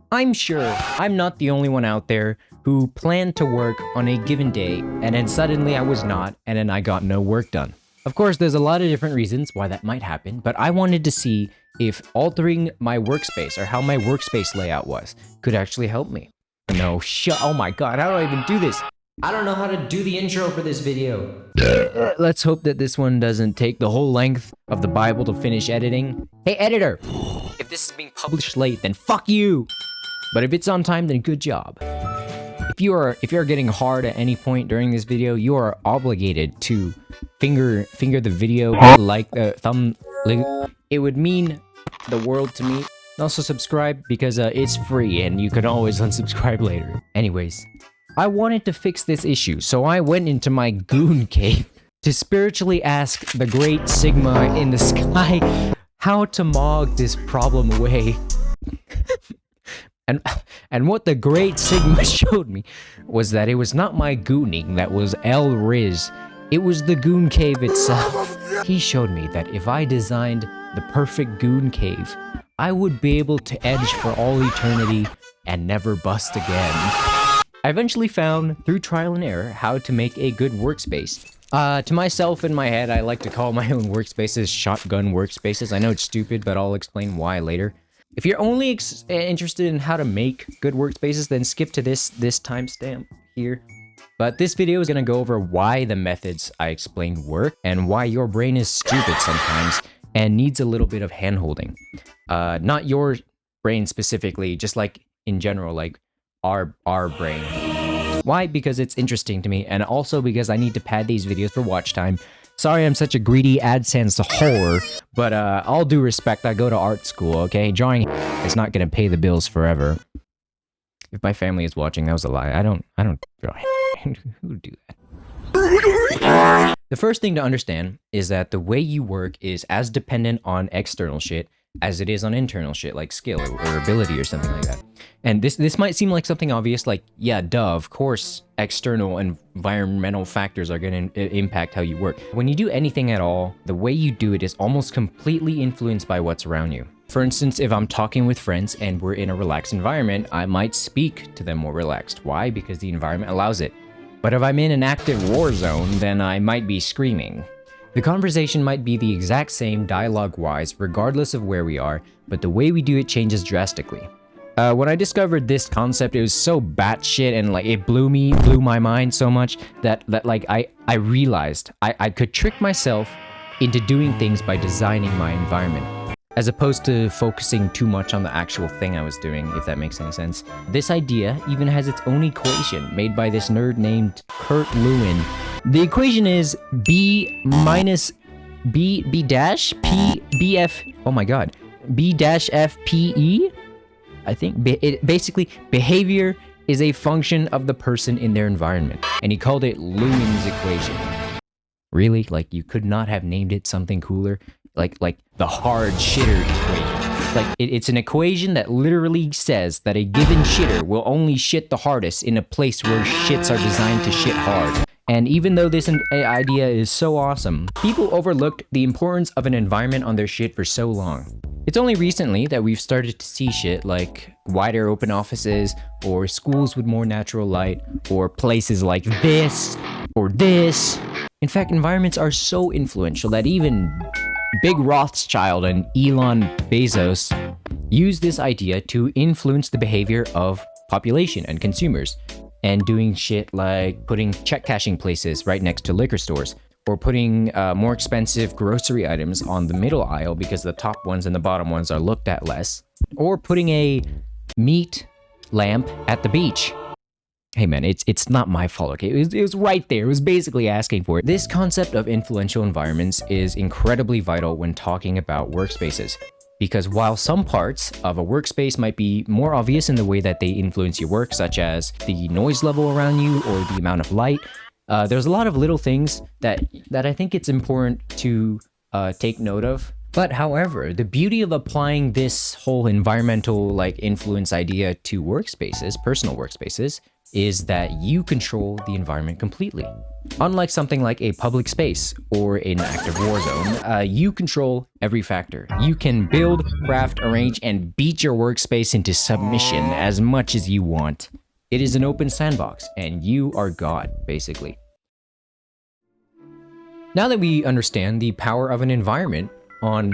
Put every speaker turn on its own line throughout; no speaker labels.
I'm sure I'm not the only one out there who planned to work on a given day, and then suddenly I was not, and then I got no work done. Of course, there's a lot of different reasons why that might happen, but I wanted to see if altering my workspace or how my workspace layout was could actually help me. No, oh my god, how do I even do this? I don't know how to do the intro for this video. Let's hope that this one doesn't take the whole length of the Bible to finish editing. Hey editor, if this is being published late, then fuck you! But if it's on time, then good job. If you are getting hard at any point during this video, you are obligated to finger the video, like the thumb. It would mean the world to me. And also subscribe because it's free and you can always unsubscribe later. Anyways, I wanted to fix this issue, so I went into my goon cave to spiritually ask the great Sigma in the sky how to mog this problem away. And what the great Sigma showed me was that it was not my gooning that was El Riz, it was the goon cave itself. He showed me that if I designed the perfect goon cave, I would be able to edge for all eternity and never bust again. I eventually found, through trial and error, how to make a good workspace. To myself in my head, I like to call my own workspaces shotgun workspaces. I know it's stupid, but I'll explain why later. If you're only interested in how to make good workspaces, then skip to this timestamp here. But this video is going to go over why the methods I explained work and why your brain is stupid sometimes and needs a little bit of hand-holding. Not your brain specifically, just like in general, like our brain. Why? Because it's interesting to me, and also because I need to pad these videos for watch time. Sorry I'm such a greedy AdSense whore, but all due respect, I go to art school, okay? Drawing is not gonna pay the bills forever. If my family is watching, that was a lie. I don't draw. Who would do that? The first thing to understand is that the way you work is as dependent on external shit as it is on internal shit, like skill or ability or something like that. And this might seem like something obvious, like, yeah, duh, of course external and environmental factors are going to impact how you work. When you do anything at all, the way you do it is almost completely influenced by what's around you. For instance, if I'm talking with friends and we're in a relaxed environment, I might speak to them more relaxed. Why? Because the environment allows it. But if I'm in an active war zone, then I might be screaming. The conversation might be the exact same dialogue-wise, regardless of where we are, but the way we do it changes drastically. When I discovered this concept, it was so batshit and like it blew my mind so much that like I realized I could trick myself into doing things by designing my environment, as opposed to focusing too much on the actual thing I was doing, if that makes any sense. This idea even has its own equation made by this nerd named Kurt Lewin. The equation is B minus B dash P BF, oh my god, B dash FPE? I think basically behavior is a function of the person in their environment, and he called it Lewin's equation. Really? Like you could not have named it something cooler? Like the hard shitter equation. Like it's an equation that literally says that a given shitter will only shit the hardest in a place where shits are designed to shit hard. And even though this idea is so awesome, people overlooked the importance of an environment on their shit for so long. It's only recently that we've started to see shit like wider open offices, or schools with more natural light, or places like this, or this. In fact, environments are so influential that even Big Rothschild and Elon Bezos use this idea to influence the behavior of population and consumers. And doing shit like putting check cashing places right next to liquor stores, or putting more expensive grocery items on the middle aisle because the top ones and the bottom ones are looked at less, or putting a meat lamp at the beach. Hey man, it's not my fault, okay? It was right there. It was basically asking for it. This concept of influential environments is incredibly vital when talking about workspaces. Because while some parts of a workspace might be more obvious in the way that they influence your work, such as the noise level around you or the amount of light, there's a lot of little things that I think it's important to take note of But however, the beauty of applying this whole environmental like influence idea to workspaces, personal workspaces, is that you control the environment completely. Unlike something like a public space or an active war zone, you control every factor. You can build, craft, arrange, and beat your workspace into submission as much as you want. It is an open sandbox, and you are God, basically. Now that we understand the power of an environment on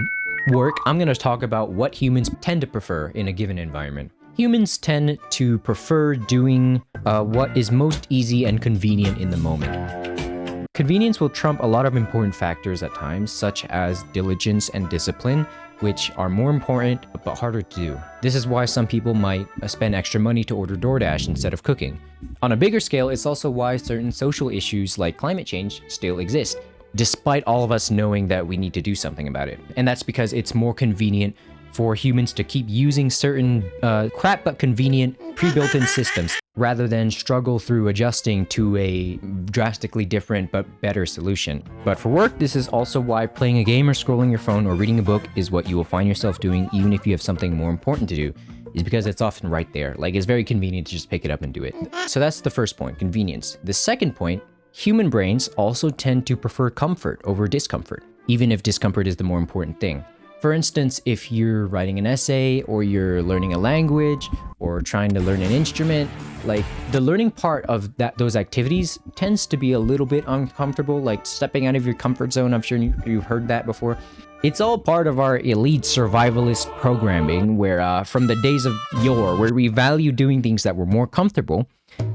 work, I'm going to talk about what humans tend to prefer in a given environment. Humans tend to prefer doing what is most easy and convenient in the moment. Convenience will trump a lot of important factors at times, such as diligence and discipline, which are more important but harder to do. This is why some people might spend extra money to order DoorDash instead of cooking. On a bigger scale, it's also why certain social issues like climate change still exist, despite all of us knowing that we need to do something about it. And that's because it's more convenient for humans to keep using certain crap but convenient pre-built-in systems rather than struggle through adjusting to a drastically different but better solution. But for work, this is also why playing a game or scrolling your phone or reading a book is what you will find yourself doing even if you have something more important to do, is because it's often right there. Like, it's very convenient to just pick it up and do it. So that's the first point, convenience. The second point, human brains also tend to prefer comfort over discomfort, even if discomfort is the more important thing. For instance, if you're writing an essay or you're learning a language or trying to learn an instrument, like the learning part of those activities tends to be a little bit uncomfortable, like stepping out of your comfort zone. I'm sure you've heard that before. It's all part of our elite survivalist programming where from the days of yore, where we value doing things that were more comfortable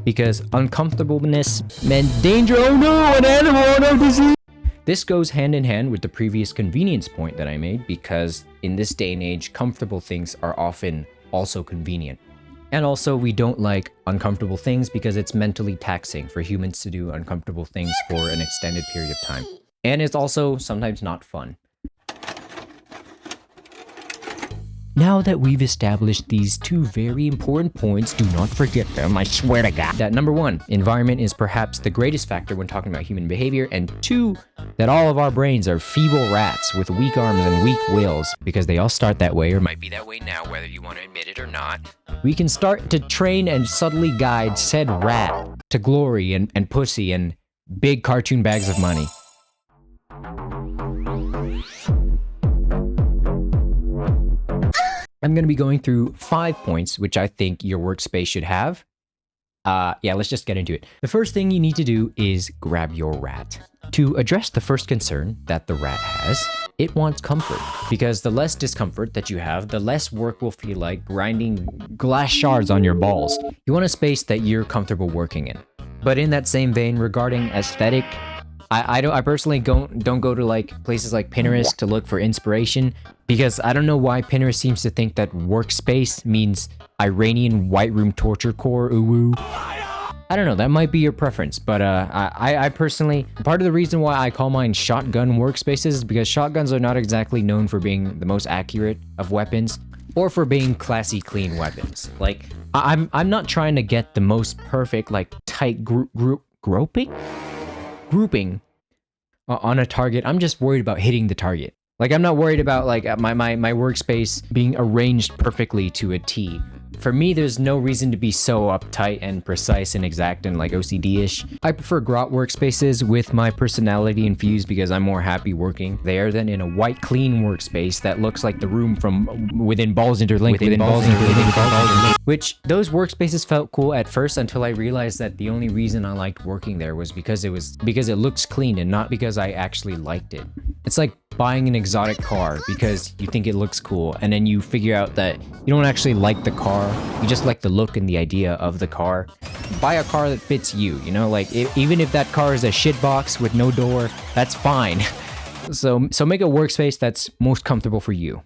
because uncomfortableness meant danger. Oh no, an animal, no disease. This goes hand in hand with the previous convenience point that I made, because in this day and age, comfortable things are often also convenient. And also, we don't like uncomfortable things because it's mentally taxing for humans to do uncomfortable things for an extended period of time. And it's also sometimes not fun. Now that we've established these two very important points, do not forget them, I swear to God. That number one, environment is perhaps the greatest factor when talking about human behavior, and two, that all of our brains are feeble rats with weak arms and weak wills, because they all start that way or might be that way now, whether you want to admit it or not. We can start to train and subtly guide said rat to glory and pussy and big cartoon bags of money. I'm going to be going through 5 points which I think your workspace should have. Yeah, let's just get into it. The first thing you need to do is grab your rat. To address the first concern that the rat has, it wants comfort. Because the less discomfort that you have, the less work will feel like grinding glass shards on your balls. You want a space that you're comfortable working in. But in that same vein, regarding aesthetic, I personally don't go to like places like Pinterest to look for inspiration, because I don't know why Pinterest seems to think that workspace means Iranian white room torture core uwu. I don't know, that might be your preference, but I personally, part of the reason why I call mine shotgun workspaces is because shotguns are not exactly known for being the most accurate of weapons or for being classy clean weapons. Like, I'm not trying to get the most perfect like tight grouping on a target. I'm just worried about hitting the target. Like, I'm not worried about like my workspace being arranged perfectly to a T. For me, there's no reason to be so uptight and precise and exact and like OCD-ish. I prefer grot workspaces with my personality infused because I'm more happy working there than in a white clean workspace that looks like the room from within balls interlinked. Which those workspaces felt cool at first until I realized that the only reason I liked working there was because it looks clean and not because I actually liked it. It's like buying an exotic car because you think it looks cool, and then you figure out that you don't actually like the car, you just like the look and the idea of the car. Buy a car that fits you, you know, like even if that car is a shitbox with no door, that's fine. So make a workspace that's most comfortable for you.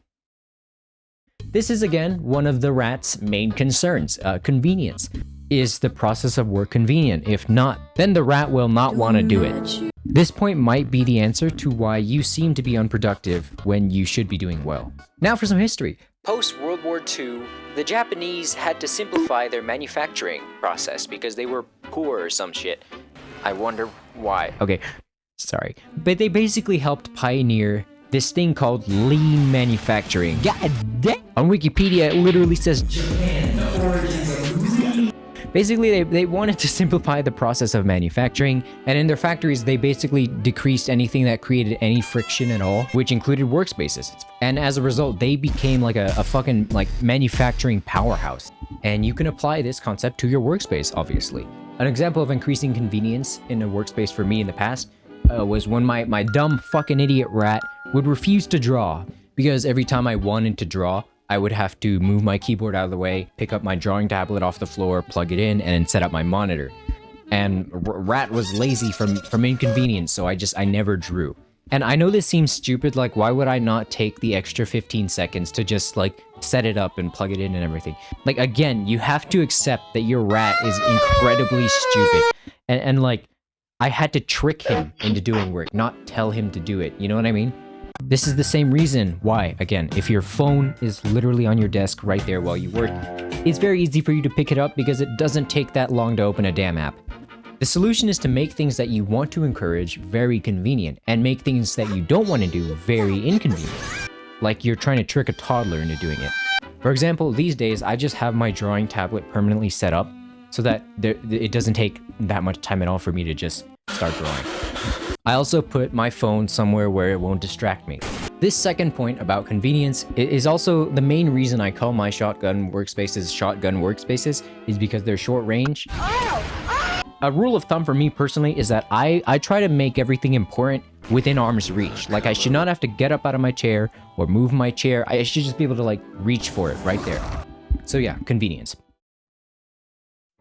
This is again one of the rat's main concerns, convenience. Is the process of work convenient? If not, then the rat will not want to do it. This point might be the answer to why you seem to be unproductive when you should be doing well. Now for some history. Post-World War II, the Japanese had to simplify their manufacturing process because they were poor or some shit. I wonder why. Okay, sorry. But they basically helped pioneer this thing called lean manufacturing. God damn! On Wikipedia, it literally says Japan, the origins of basically, they wanted to simplify the process of manufacturing, and in their factories, they basically decreased anything that created any friction at all, which included workspaces. And as a result, they became like a fucking like manufacturing powerhouse. And you can apply this concept to your workspace, obviously. An example of increasing convenience in a workspace for me in the past was when my dumb fucking idiot rat would refuse to draw, because every time I wanted to draw, I would have to move my keyboard out of the way, pick up my drawing tablet off the floor, plug it in, and set up my monitor. And Rat was lazy from inconvenience, so I never drew. And I know this seems stupid, like why would I not take the extra 15 seconds to just like set it up and plug it in and everything? Like again, you have to accept that your rat is incredibly stupid. And like, I had to trick him into doing work, not tell him to do it, you know what I mean? This is the same reason why, again, if your phone is literally on your desk right there while you work, it's very easy for you to pick it up because it doesn't take that long to open a damn app. The solution is to make things that you want to encourage very convenient and make things that you don't want to do very inconvenient. Like you're trying to trick a toddler into doing it. For example, these days, I just have my drawing tablet permanently set up so that it doesn't take that much time at all for me to just start drawing. I also put my phone somewhere where it won't distract me. This second point about convenience is also the main reason I call my shotgun workspaces is because they're short range. A rule of thumb for me personally is that I try to make everything important within arm's reach. Like I should not have to get up out of my chair or move my chair. I should just be able to like reach for it right there. So yeah, convenience.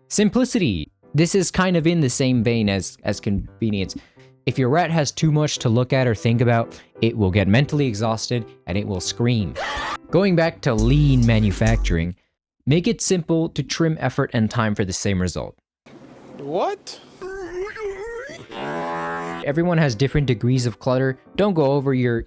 Simplicity. This is kind of in the same vein as convenience. If your rat has too much to look at or think about, it will get mentally exhausted and it will scream. Going back to lean manufacturing, make it simple to trim effort and time for the same result.
What?
Everyone has different degrees of clutter. Don't go over your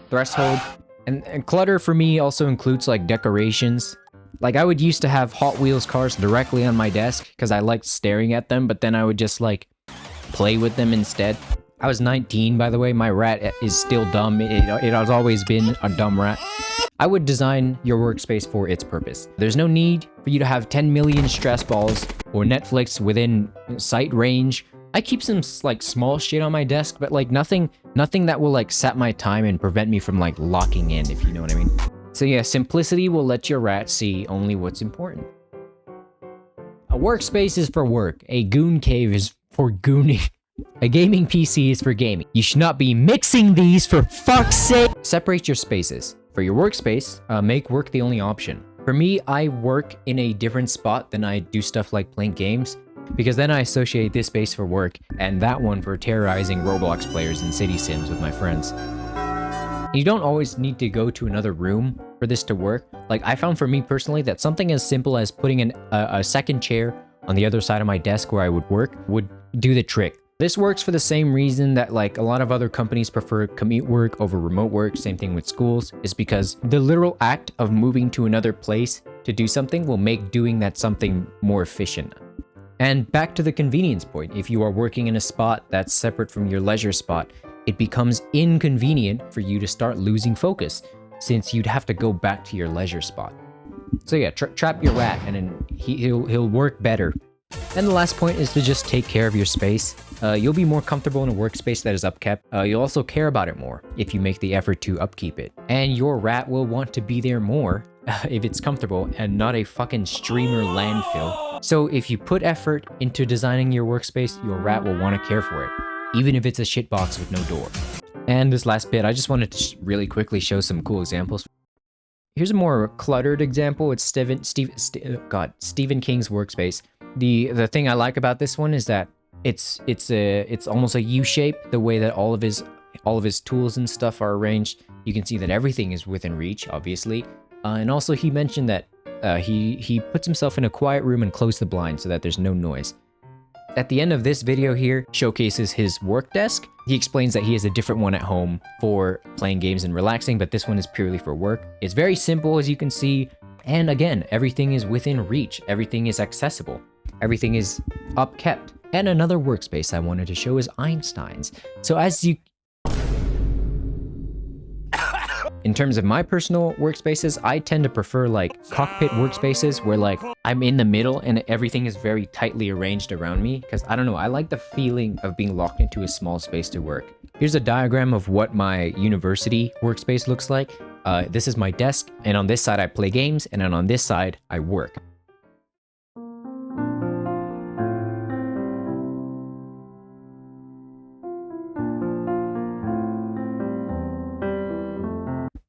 threshold. And clutter for me also includes like decorations. Like I would used to have Hot Wheels cars directly on my desk because I liked staring at them, but then I would just like play with them instead. I was 19, by the way. My rat is still dumb. It has always been a dumb rat. I would design your workspace for its purpose. There's no need for you to have 10 million stress balls or Netflix within sight range. I keep some like small shit on my desk, but like nothing that will like sap my time and prevent me from like locking in, if you know what I mean. So yeah, simplicity will let your rat see only what's important. A workspace is for work. A goon cave is for gooning. A gaming PC is for gaming. You should not be mixing these, for fuck's sake! Separate your spaces. For your workspace, make work the only option. For me, I work in a different spot than I do stuff like playing games, because then I associate this space for work and that one for terrorizing Roblox players and city sims with my friends. You don't always need to go to another room for this to work. Like I found for me personally that something as simple as putting a second chair on the other side of my desk where I would work would do the trick. This works for the same reason that like a lot of other companies prefer commute work over remote work, same thing with schools, is because the literal act of moving to another place to do something will make doing that something more efficient. And back to the convenience point, if you are working in a spot that's separate from your leisure spot, it becomes inconvenient for you to start losing focus, since you'd have to go back to your leisure spot. So yeah, trap your rat and then he'll work better. And the last point is to just take care of your space. You'll be more comfortable in a workspace that is upkept. You'll also care about it more if you make the effort to upkeep it. And your rat will want to be there more if it's comfortable and not a fucking streamer landfill. So if you put effort into designing your workspace, your rat will want to care for it, even if it's a shitbox with no door. And this last bit, I just wanted to really quickly show some cool examples. Here's a more cluttered example. It's Stephen King's workspace. The thing I like about this one is that it's almost a U shape, the way that all of his tools and stuff are arranged. You can see that everything is within reach, obviously. And also he mentioned that he puts himself in a quiet room and closes the blinds so that there's no noise. At the end of this video here showcases his work desk. He explains that he has a different one at home for playing games and relaxing, but this one is purely for work. It's very simple, as you can see. And again, everything is within reach. Everything is accessible. Everything is upkept. And another workspace I wanted to show is Einstein's. So as you In terms of my personal workspaces, I tend to prefer like cockpit workspaces where like I'm in the middle and everything is very tightly arranged around me, because I don't know, I like the feeling of being locked into a small space to work. Here's a diagram of what my university workspace looks like. This is my desk, and on this side I play games, and then on this side I work.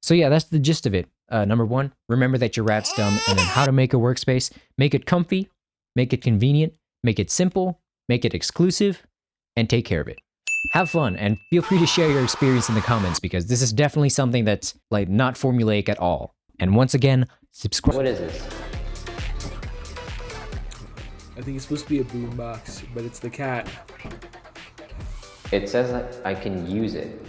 So yeah, that's the gist of it. Number one, remember that your rat's dumb, and then how to make a workspace. Make it comfy, make it convenient, make it simple, make it exclusive, and take care of it. Have fun, and feel free to share your experience in the comments, because this is definitely something that's like not formulaic at all. And once again, subscribe. What is this?
I think it's supposed to be a boombox, but it's the cat.
It says that I can use it.